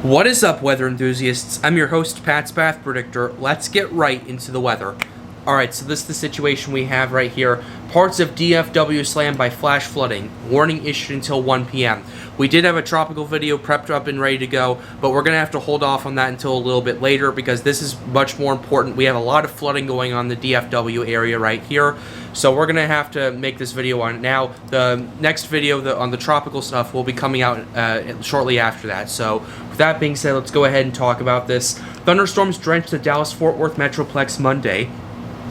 What is up, weather enthusiasts? I'm your host, Pat's Bath Predictor. Let's get right into the weather. Alright, so this is the situation we have right here. Parts of DFW slammed by flash flooding. Warning issued until 1 p.m. We did have a tropical video prepped up and ready to go, but we're going to have to hold off on that until a little bit later because this is much more important. We have a lot of flooding going on in the DFW area right here, so we're going to have to make this video on it now. The next video on the tropical stuff will be coming out shortly after that. So with that being said, let's go ahead and talk about this. Thunderstorms drenched the Dallas-Fort Worth Metroplex Monday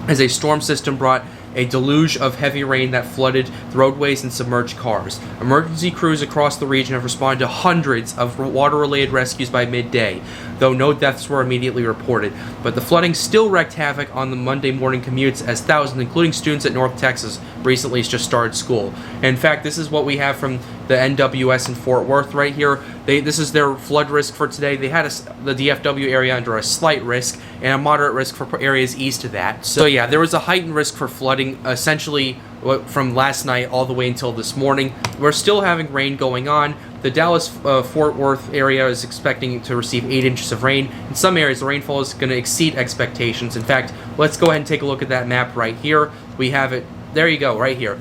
as a storm system brought a deluge of heavy rain that flooded the roadways and submerged cars. Emergency crews across the region have responded to hundreds of water-related rescues by midday, though no deaths were immediately reported. But the flooding still wreaked havoc on the Monday morning commutes as thousands, including students at North Texas, recently just started school. And in fact, this is what we have from the NWS in Fort Worth right here. This is their flood risk for today. They had the DFW area under a slight risk and a moderate risk for areas east of that. So yeah, there was a heightened risk for flooding essentially from last night all the way until this morning. We're still having rain going on. The Dallas-Fort Worth area is expecting to receive 8 inches of rain. In some areas, the rainfall is going to exceed expectations. In fact, let's go ahead and take a look at that map right here. We have it. There you go, right here.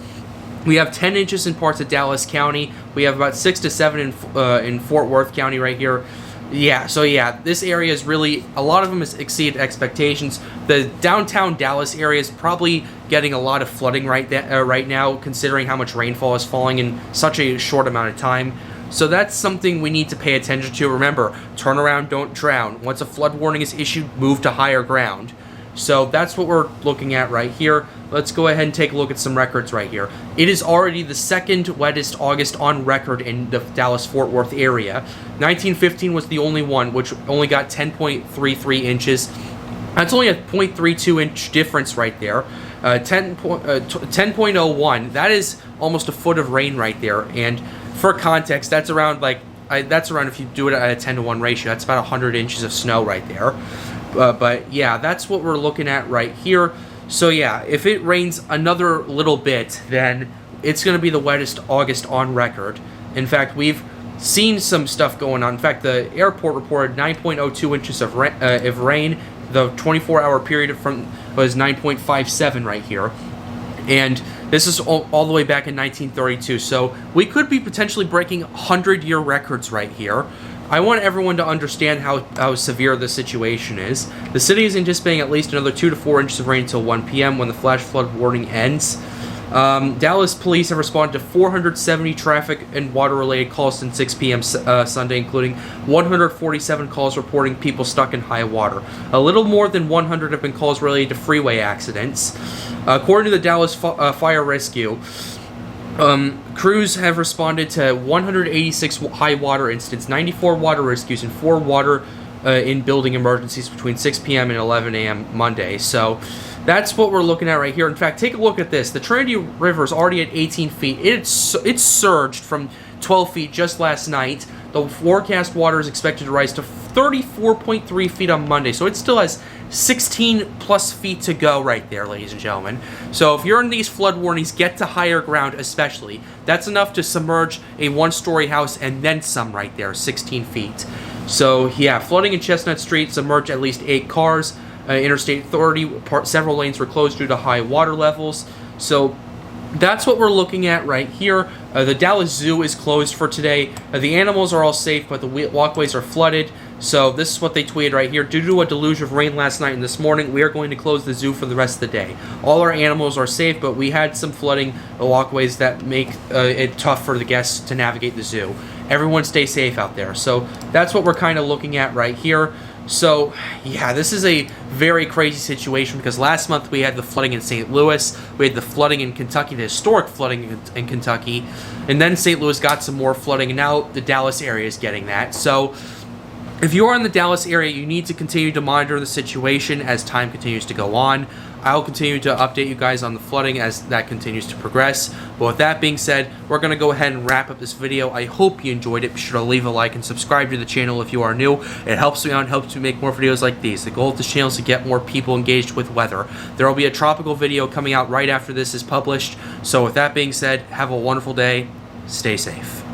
We have 10 inches in parts of Dallas County. We have about 6 to 7 in Fort Worth County right here. Yeah, so yeah, this area is really, a lot of them has exceeded expectations. The downtown Dallas area is probably getting a lot of flooding right now, considering how much rainfall is falling in such a short amount of time. So that's something we need to pay attention to. Remember, turn around, don't drown. Once a flood warning is issued, move to higher ground. So that's what we're looking at right here. Let's go ahead and take a look at some records right here. It is already the second wettest August on record in the Dallas-Fort Worth area. 1915 was the only one, which only got 10.33 inches. That's only a 0.32 inch difference right there. 10.01, that is almost a foot of rain right there. And for context, that's around if you do it at a 10-to-1 ratio, that's about 100 inches of snow right there. But yeah, that's what we're looking at right here. So yeah, if it rains another little bit, then it's going to be the wettest August on record. In fact, we've seen some stuff going on. In fact, the airport reported 9.02 inches of rain. The 24-hour period was 9.57 right here. And this is all the way back in 1932. So we could be potentially breaking 100-year records right here. I want everyone to understand how severe the situation is. The city is anticipating at least another 2 to 4 inches of rain until 1 p.m. when the flash flood warning ends. Dallas police have responded to 470 traffic and water-related calls since 6 p.m. Sunday, including 147 calls reporting people stuck in high water. A little more than 100 have been calls related to freeway accidents. According to the Dallas Fire Rescue, crews have responded to 186 high water incidents, 94 water rescues, and 4 water in building emergencies between 6 p.m. and 11 a.m. Monday. So that's what we're looking at right here. In fact, take a look at this. The Trinity River is already at 18 feet. It's surged from 12 feet just last night. The forecast water is expected to rise to 34.3 feet on Monday, so it still has 16 plus feet to go right there, ladies and gentlemen. So if you're in these flood warnings, get to higher ground especially. That's enough to submerge a one-story house and then some right there, 16 feet. So yeah, flooding in Chestnut Street submerged at least 8 cars. Interstate 30, several lanes were closed due to high water levels. So that's what we're looking at right here. The Dallas Zoo is closed for today. The animals are all safe, but the walkways are flooded. So this is what they tweeted right here. Due to a deluge of rain last night and this morning, we are going to close the zoo for the rest of the day. All our animals are safe, but we had some flooding walkways that make it tough for the guests to navigate the zoo. Everyone stay safe out there. So that's what we're kind of looking at right here. So, yeah, this is a very crazy situation because last month we had the flooding in St. Louis, we had the flooding in Kentucky, the historic flooding in Kentucky, and then St. Louis got some more flooding, and now the Dallas area is getting that. So, if you are in the Dallas area, you need to continue to monitor the situation as time continues to go on. I'll continue to update you guys on the flooding as that continues to progress. But with that being said, we're going to go ahead and wrap up this video. I hope you enjoyed it. Be sure to leave a like and subscribe to the channel if you are new. It helps me out and helps me make more videos like these. The goal of this channel is to get more people engaged with weather. There will be a tropical video coming out right after this is published. So with that being said, have a wonderful day. Stay safe.